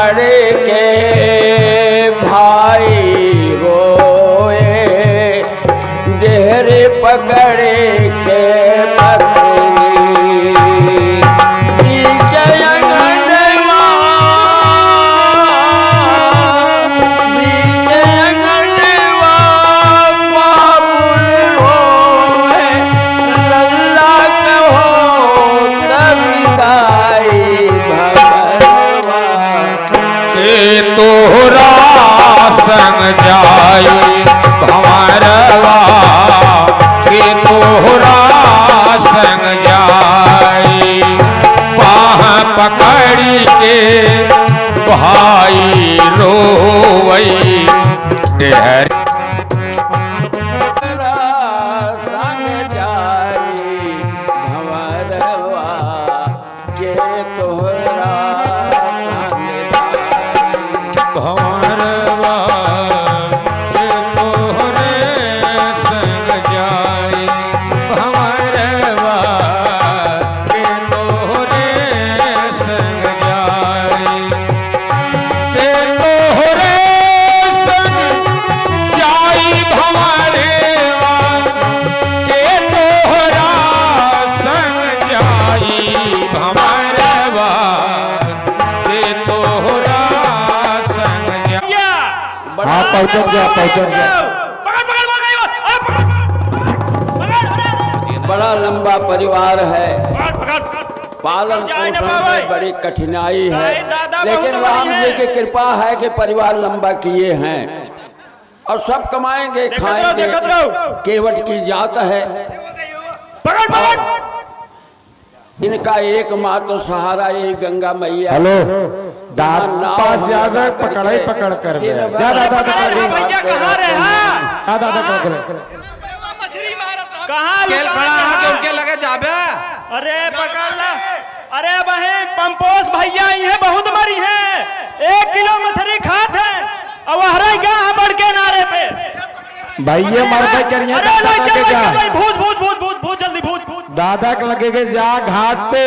पकड़ के भाई रोए, डेहरे पकड़ के संग जाई भंवरवा के तोहरा संग जाई, बाह पकड़ी के भाई रोवई डेहर संग जाई भंवरवा के तोहरा बड़ा लंबा परिवार है, पालन पोषण में बड़ी कठिनाई है, लेकिन राम जी की कृपा है कि परिवार लंबा किए हैं और सब कमाएंगे खाएंगे। केवट की जात है, इनका एकमात्र सहारा ये गंगा मैया। हेलो पास ज्यादा पकड़ाई पकड़ कर दादा कहाँ उनके लगे जाबे। अरे पकड़ ला। अरे बहन पंपोस भैया ये बहुत मरी है, 1 किलो मछली खात है और हरा क्या बढ़ के नारे पे भैया मर करिए। भूज भूज भूज भूज भूज जल्दी भूज भूज दादा के लगे जा घाट पे।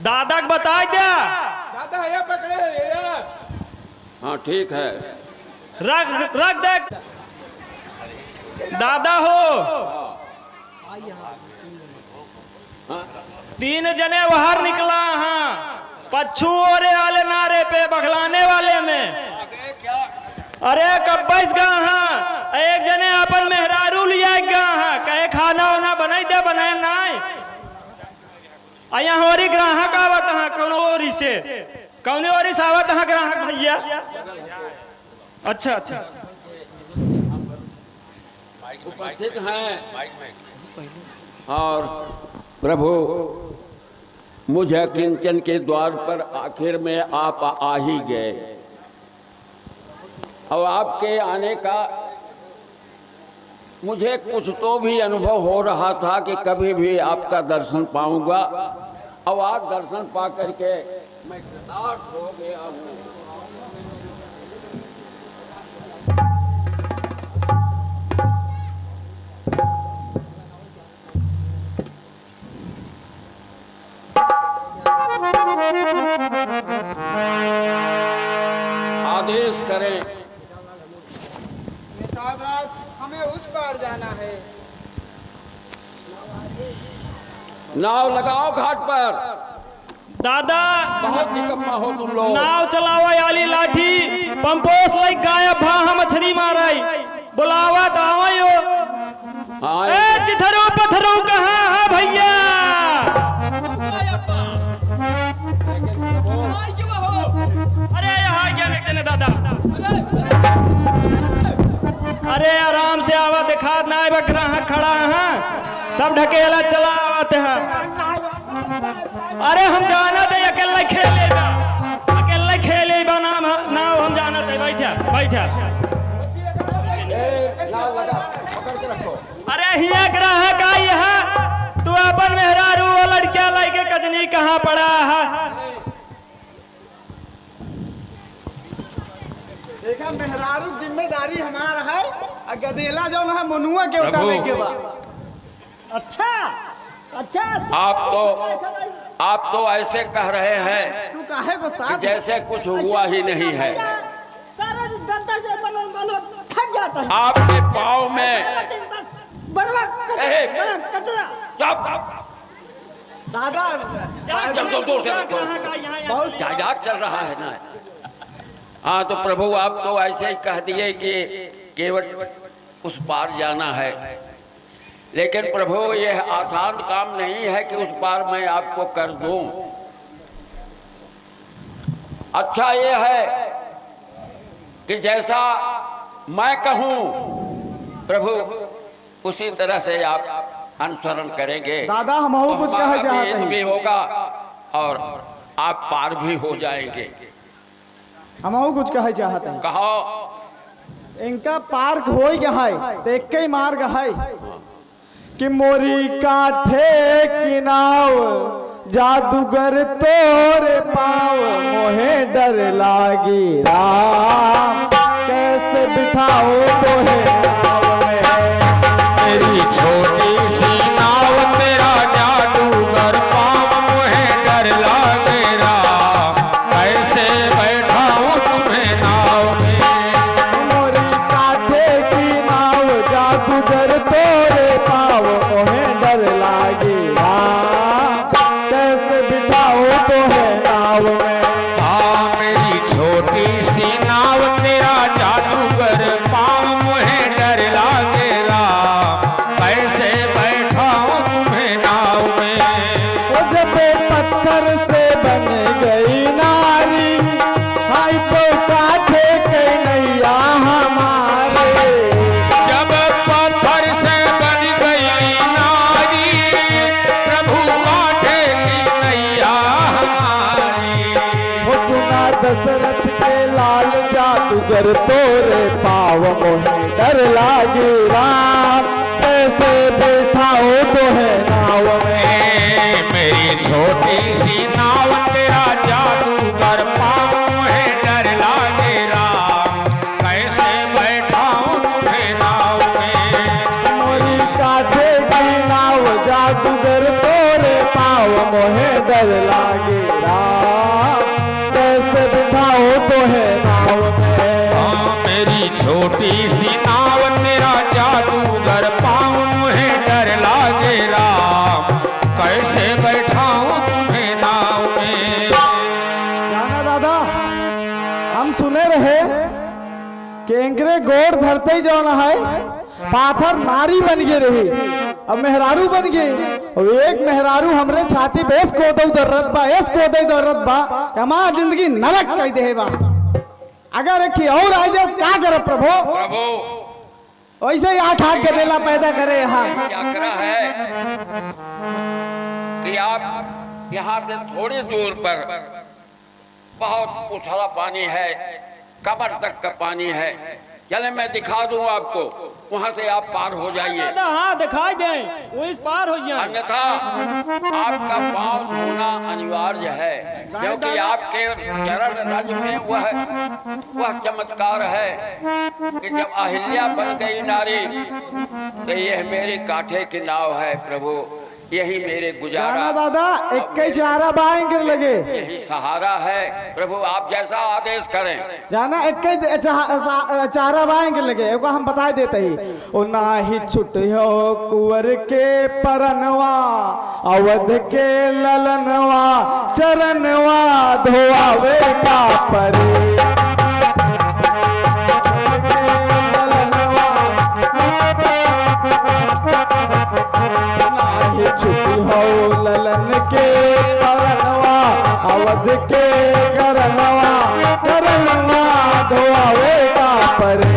दादा को बता दिया दादा ये पकड़े। हाँ ठीक है, रख रख दे दादा हो। 3 जने बाहर निकला हाँ, पच्छू ओरे वाले नारे पे बखलाने वाले में। अरे कब्बैस गा हाँ, 1 जने अपन मेहरारू लिया गा हाँ, कहे खाना वाना बनाई दे, बनाए नाई यहाँ होरी ग्राहक आवत हाँ, कौन ओरी से कौन ओरी से आवत हाँ ग्राहक भैया। अच्छा अच्छा उपस्थित हैं और प्रभु मुझे किंचन के द्वार पर आखिर में आप आ ही गए। अब आपके आने का मुझे कुछ तो भी अनुभव हो रहा था कि कभी भी आपका दर्शन पाऊंगा। अब आज दर्शन पा करके मैं कृतार्थ हो गया हूँ। आदेश करें। हमें उस पार जाना है। नाव लगाओ घाट पर। दादा बहुत निकम्मा हो तुम लोग। नाव चलाओ आली लाठी पंपोस लाइक गायब भा हम मछली माराई बुलावा तो आवयो। ए चिथरो पत्थरो कहाँ है भैया। अरे यहाँ क्या जने दादा। अरे आराम से आवा दिखा ना ग्राहक खड़ा है, सब ढकेला चला आते हैं। अरे हम जाना थे अकेला खेलेगा, अकेला खेलेगा नाम नाव हम जाना थे। बैठा बैठा अरे हिया ग्राहक आई है, तू अपन मेहरारू लड़किया लाइके कजनी कहाँ पड़ा है। देखा मेहरारू जिम्मेदारी हमारा है, गदेला जो है मनुआ के उठाने के बाद। अच्छा अच्छा आप तो आप तो ऐसे कह रहे हैं तू काहे को कि साथ जैसे कुछ हुआ ही नहीं है। सारा गद्दा से बनो बनो थक जाता है। आपके पाँव में कचरा दादा चल दूर से रखो। बहुत मजाक चल रहा है ना। हाँ तो प्रभु आप तो ऐसे ही कह दिए कि केवल उस पार जाना है, लेकिन प्रभु यह आसान काम नहीं है कि उस पार मैं आपको कर दूं। अच्छा ये है कि जैसा मैं कहूं प्रभु उसी तरह से आप अनुसरण करेंगे। दादा हम तो कुछ हमारा कहे चाहते भेद हैं। भी होगा और आप पार भी हो जाएंगे। हम कुछ कहे चाहते हैं। कहो। इनका पार्क हो गए तो एक ही मार्ग है कि मोरी काठे की नाव जादूगर तोरे पाव मोहे डर लागी राम कैसे बिठाओ तोहे नाव में। मेरी छोटी सी नाव तेरा जादूगर पाँव मोहे डर लागे राम कैसे बैठाऊं तुम्हें नाव में। मोरी काठे की नाव जादूगर तोरे पाव मोहे डर लागी राम कैसे बिठाओ तोहे नाव में। हाँ मेरी छोटी सी नाव तेरा जादूगर पाँव मोहे डर लागे राम कैसे बैठाऊं तुम्हें नाव में। वो जब पत्थर से बन गई नारी हाय तो काठे के नैया हमारे। जब पत्थर से बन गई नारी प्रभु काठे की नैया हमारी। वो सुना दशरथ के लाल जादूगर तोरे पाव मोहे डर लागे राम कैसे बैठाओ तो है नाव में। मेरी छोटी सी नाव तेरा जादूगर पाँव मोहे डर लागे राम कैसे बैठाऊं तुम्हें नाव में। मोरी काठे की नाव जादूगर तोरे पाव मोहे डर लागे राम कैसे बिठाओ तो है नाव में। हाँ मेरी छोटी सी नाव तेरा जादूगर पाँव मोहे डर लागे राम कैसे बैठाऊं तुम्हें नाव में। जाना दादा हम सुने रहे कि एंकरे गोड़ धरते ही जाना है पाथर नारी बन गई रही अब मेहरारू बन गई और एक मेहरारू हमरे छाती पे एस को दर्रत बा एस को दर्रत बा हमार जिंदगी नरक कह दे बा। अगर एक और आ जाए क्या करे प्रभु प्रभु वैसे ही 8-8 गदेला पैदा करे यहाँ। क्या करा है कि आप यहाँ से थोड़ी दूर पर बहुत उछला पानी है, कमर तक का पानी है। चले मैं दिखा दूं आपको, वहां से आप पार हो जाइए। दादा हाँ दिखाई दें वो इस पार हो जाए। अन्यथा आपका पांव धोना अनिवार्य है, क्योंकि आपके चरण रज में वह चमत्कार है कि जब अहिल्या बन गई नारी तो यह मेरे काठे की नाव है प्रभु, यही मेरे गुजारा। जाना दादा एक कई चारा बाएं गिर लगे यही सहारा है प्रभु, आप जैसा आदेश करें। जाना एक कई चारा बाएं गिर लगे एगो हम बता देते ही ओ ना ही छुट हो कुंवर के परनवा अवध के ललनवा चरणवा धोआवे का परे। छुट्टी हो ललन के परनवा अवध के करनवा करनवा धोआवे का परे।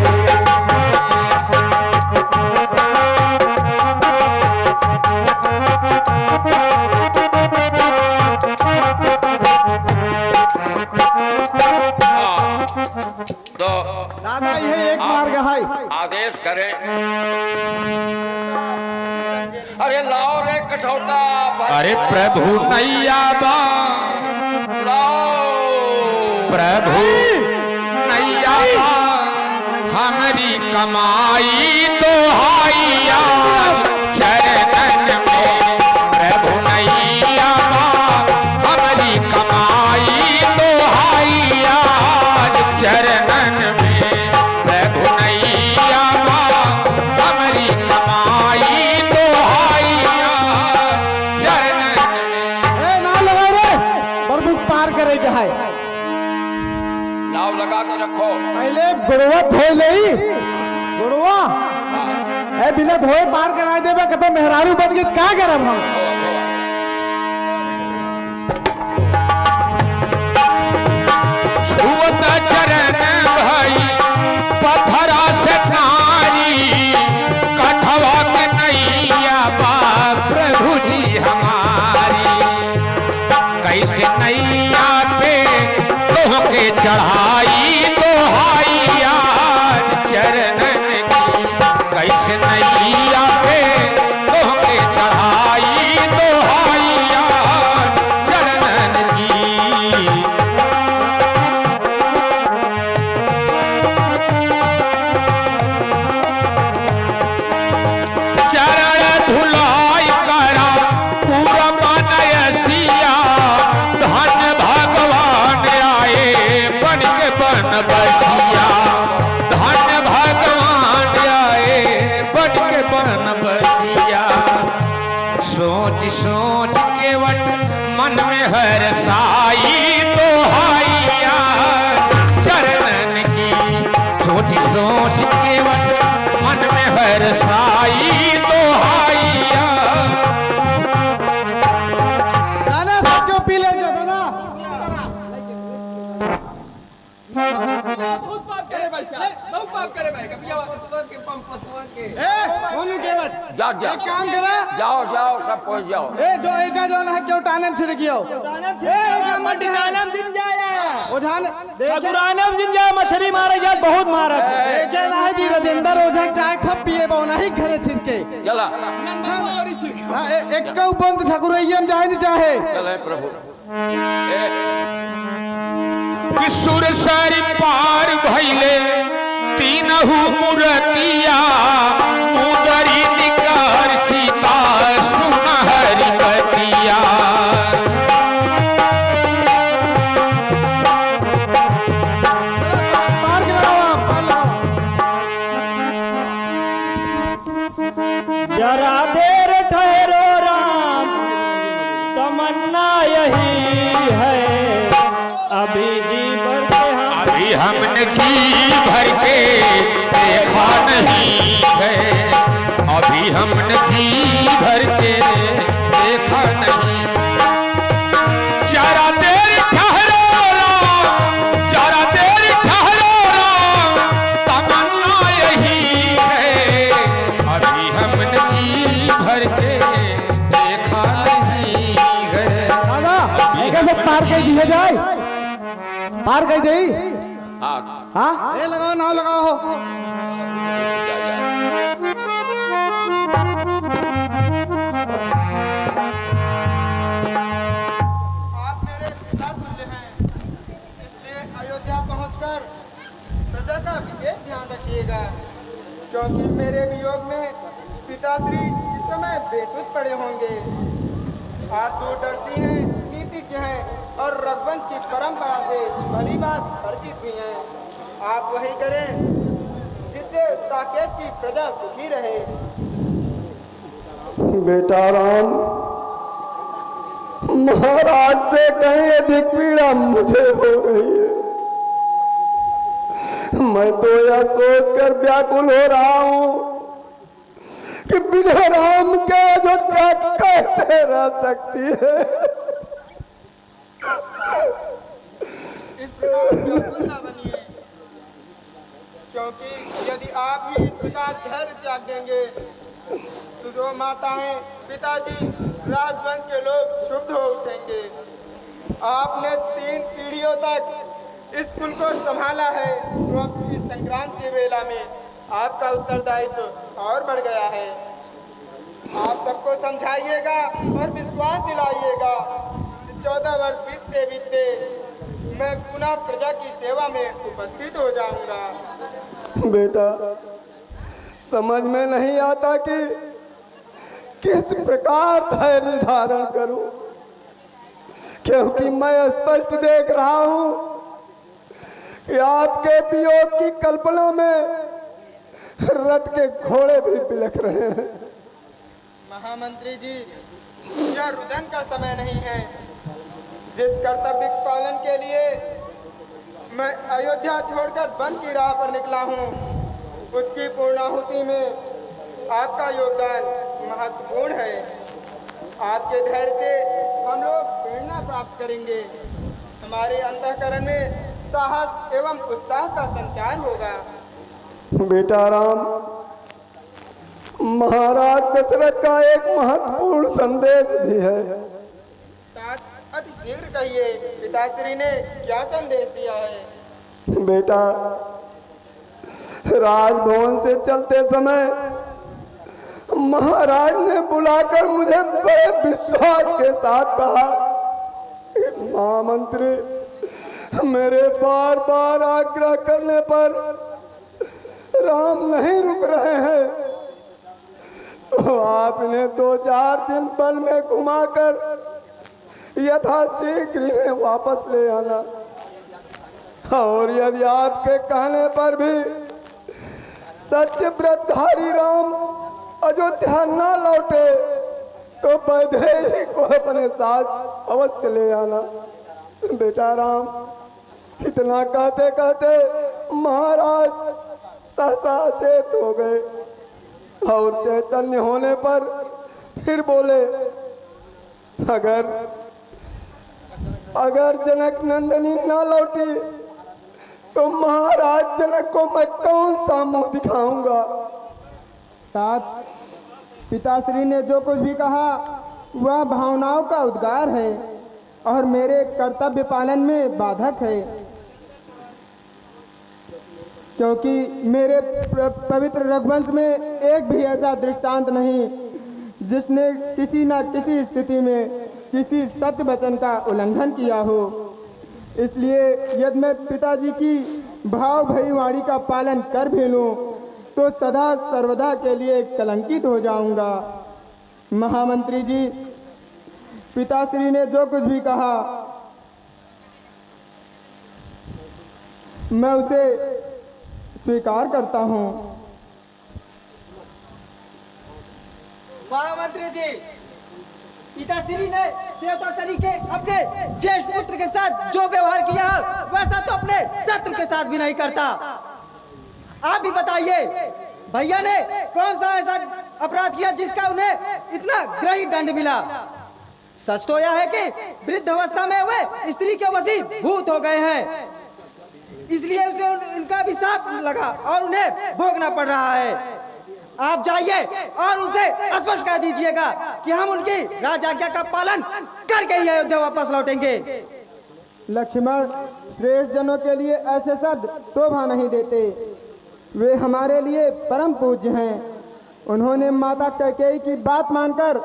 तो दादा ये एक मार्ग है आदेश करें। अरे लाओ रे कठौता, अरे प्रभु नैया बा लाओ प्रभु नैया बा हमारी कमाई तो हाइया चरणन में। प्रभु नैया बा पार करेगा है। नाव लगा के रखो। पहले गुड़वा धोए ले गुड़वा ए बिना धोए पार करा देबे कतो मेहरारू बन के का करब हम। छुअत चरण भाई पत्थरा से नारी कठवा के नैया बा प्रभु जी हमारी। कैसे नैया पे तोह के चढ़ाई दोहाइया चरणन की। कैसे नैया पे तोह के चढ़ाई दोहाइया चरणन की। चरण धुलाई करा पूरा बनयसिया। धन भगवान आए बन के बन बसिया। धन भगवान आए बन के बन बसिया। सोच सोच के वट मन में हर साई दोहाइया चरणन की। सोच सोच के वट मन में हर साई दोहाइया। दादा सब क्यों पी ले जो दादा। बहुत पाप करे भाई साहब, बहुत पाप करे भाई। कभी के पंप के ओनु केवट जाओ एक जाओ काम करा जाओ जाओ सब पहुंच जाओ। ए जो एका जो है क्यों टानम छिड़ गियो पंडितानम दिन जाया ओझान ठाकुरानम दिन जाया मछली मारे जात बहुत मारत है। देखे ना है राजेंद्र ओझा चाय खप पिए बो नहीं घरे छिड़के। चला हां एक का बंद ठाकुरैयन जाए नहीं चाहे। चले प्रभु। कि सुर सरी पार भइले तीनहु मूर्तिया। मुदरी निकर सीता सुनहरी बतिया। पार गिराओ पार लाओ। जरा देर ठहरो राम तमन्ना यही है। अभी जी भर के हम अभी हमने जी भर के देखा नहीं है। अभी हमने जी भर के देखा नहीं। जरा देर ठहरो राम, जरा देर ठहरो राम तमन्ना यही है। अभी हमने जी भर के देखा नहीं है। दादा कैसे पार कर दिया जाए। पार कर दे हाँ हाँ ए लगाओ नाव लगाओ हो। जा, जा। आप मेरे पिता तुल्य हैं, इसलिए अयोध्या पहुंचकर प्रजा का विशेष ध्यान रखिएगा। क्योंकि मेरे वियोग में पिताश्री इस समय बेसुध पड़े होंगे। आप दूरदर्शी हैं, नीतिज्ञ हैं और रघुवंश की परंपरा से भली बात परिचित भी हैं। आप वही करें जिससे साकेत की प्रजा सुखी रहे। बेटा राम, महाराज से कहीं अधिक पीड़ा मुझे हो रही है। मैं तो यह सोचकर व्याकुल हो रहा हूं कि बिना राम के अयोध्या कैसे रह सकती है। इस प्रकार व्याकुल न बनिए, क्योंकि यदि आप ही इस प्रकार धैर्य त्याग देंगे तो जो माताएं, पिताजी, राजवंश के लोग क्षुब्ध हो उठेंगे। आपने 3 पीढ़ियों तक इस कुल को संभाला है, तो अब इस संक्रांत के वेला में आपका उत्तरदायित्व और बढ़ गया है। आप सबको समझाइएगा और विश्वास दिलाइएगा। 14 वर्ष बीतते बीतते मैं पुनः प्रजा की सेवा में उपस्थित हो जाऊंगा। बेटा समझ में नहीं आता कि किस प्रकार धैर्य धारण करूं, क्योंकि मैं स्पष्ट देख रहा हूं कि आपके वियोग की कल्पना में रथ के घोड़े भी बिलख रहे हैं। महामंत्री जी, यह रुदन का समय नहीं है। जिस कर्तव्य पालन के लिए मैं अयोध्या छोड़कर वन की राह पर निकला हूँ, उसकी पूर्णाहुति में आपका योगदान महत्वपूर्ण है। आपके धैर्य से हम लोग प्रेरणा प्राप्त करेंगे। हमारे अंतःकरण में साहस एवं उत्साह का संचार होगा। बेटा राम, महाराज दशरथ का एक महत्वपूर्ण संदेश भी है। अति शीघ्र कहिए, पिताश्री ने क्या संदेश दिया है? बेटा, राजभवन से चलते समय महाराज ने बुलाकर मुझे बड़े विश्वास के साथ कहा, महामंत्री, मेरे बार बार आग्रह करने पर राम नहीं रुक रहे हैं, तो आप इन्हें 2-4 दिन वन में घुमाकर यथाशीघ्र इन्हें वापस ले आना। और यदि आपके कहने पर भी सत्यव्रतधारी राम अयोध्या न लौटे तो वैदेही को अपने साथ अवश्य ले आना। बेटा राम, इतना कहते कहते महाराज सहसा चेत हो गए और चैतन्य होने पर फिर बोले, अगर जनक नंदनी न लौटी तो महाराज जनक को मैं कौन सा मुंह दिखाऊंगा? तात, पिताश्री ने जो कुछ भी कहा वह भावनाओं का उद्गार है और मेरे कर्तव्य पालन में बाधक है, क्योंकि मेरे पवित्र रघुवंश में एक भी ऐसा दृष्टांत नहीं जिसने किसी न किसी स्थिति में किसी सत्य वचन का उल्लंघन किया हो। इसलिए यदि मैं पिताजी की भाव भरी वाणी का पालन कर भी लूं तो सदा सर्वदा के लिए कलंकित हो जाऊंगा। महामंत्री जी, पिताश्री ने जो कुछ भी कहा मैं उसे स्वीकार करता हूं। महामंत्री जी, पिताश्री ने देवताश्री के अपने ज्येष्ठ पुत्र के साथ जो व्यवहार किया वैसा तो अपने शत्रु के साथ भी नहीं करता। आप भी बताइए, भैया ने कौन सा ऐसा अपराध किया जिसका उन्हें इतना गृही दंड मिला? सच तो यह है कि वृद्ध अवस्था में वे स्त्री के वशीभूत हो गए हैं, इसलिए उनका भी साथ लगा और उन्हें भोगना पड़ रहा है। आप जाइए और उनसे स्पष्ट कर दीजिएगा कि हम उनकी राजआज्ञा का पालन करके ही अयोध्या वापस लौटेंगे। लक्ष्मण, श्रेष्ठ जनों के लिए ऐसे शब्द शोभा नहीं देते। वे हमारे लिए परम पूज्य हैं। उन्होंने माता कैकेयी की बात मानकर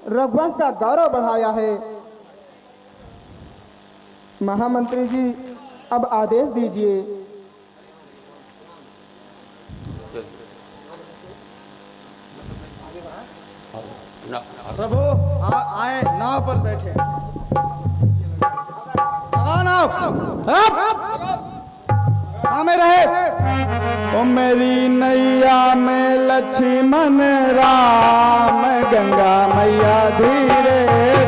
रघुवंश का गौरव बढ़ाया है। महामंत्री जी, अब आदेश दीजिए। प्रभु आए, नाव पर बैठे। में रहे। ओ मेरी नैया में लक्ष्मण राम, गंगा मैया धीरे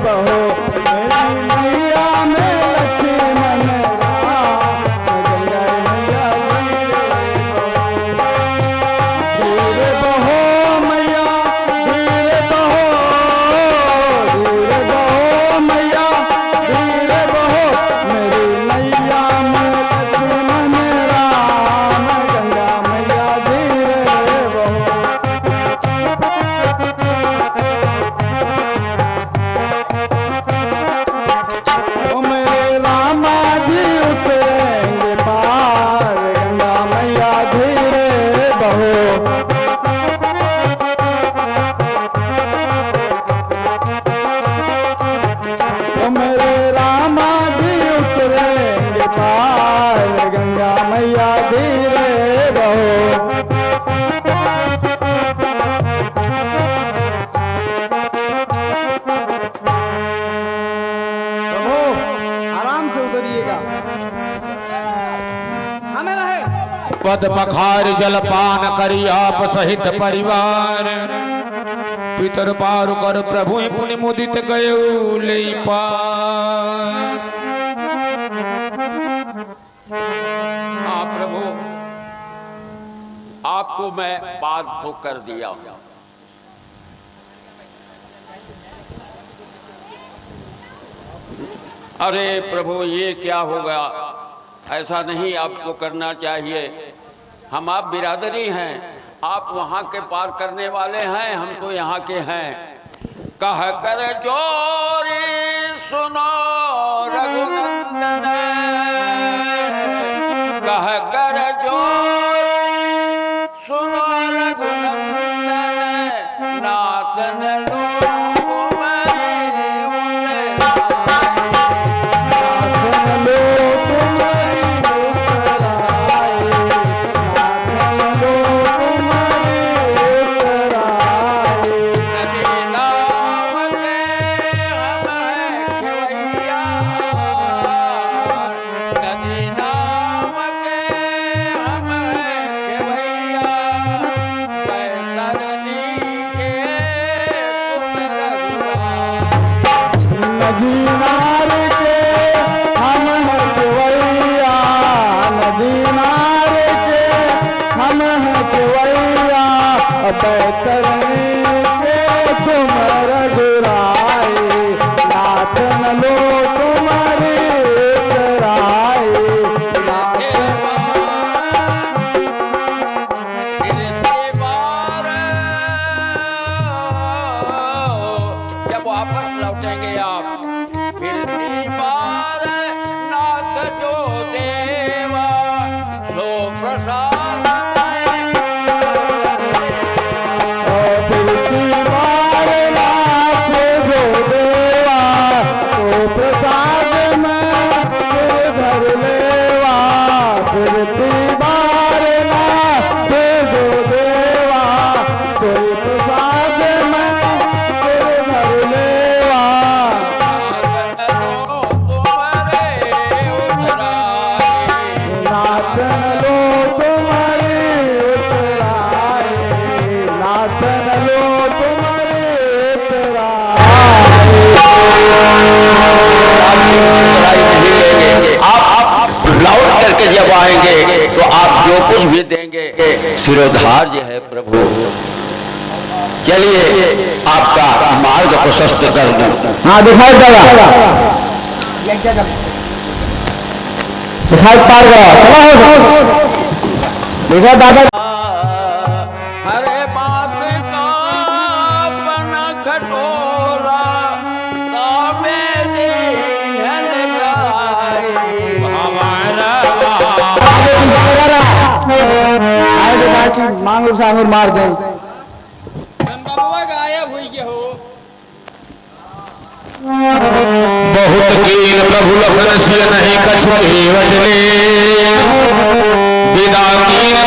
बहो। मेरी नैया में लक्ष्मण राम, गंगा मैया धीरे बहो। मैया धीरे बहो, धीरे बहो मैया धीरे बहो। मेरी नैया में लक्ष्मण राम, गंगा मैया धीरे बहो। ओ मेरे रामा जी उतरेंगे पार, गंगा मैया धीरे बहो। ओ मेरे रामा जी उतरेंगे पार, गंगा मैया धीरे बहो। प्रभु आराम से उतरिएगा, हमें रहे। पद पखार जलपान करी आप सहित परिवार, पितर पार कर प्रभु पुण्य मुदित गये पार। आपको मैं बात को कर दिया। अरे प्रभु ये क्या होगा, ऐसा नहीं आपको करना चाहिए। हम आप बिरादरी हैं, आप वहाँ के पार करने वाले हैं, हम तो यहाँ के हैं। कह कर जोरी सुनो रघुनंदन, कह कर जोरी सुनो रघुनंदन, नाथन लो जब आएंगे तो आप जो कुछ भी देंगे सिरोधार्य है प्रभु। चलिए आपका मार्ग प्रशस्त कर दूं। हाँ दिखाई देगा, दिखाई पार गया, देखा दादा। हरे बात का बना खटोला मांगुर सांगुर मार दे। गायब हुई के हो बहुत कीन प्रभु लखन से नहीं कछु वजले विदा कीन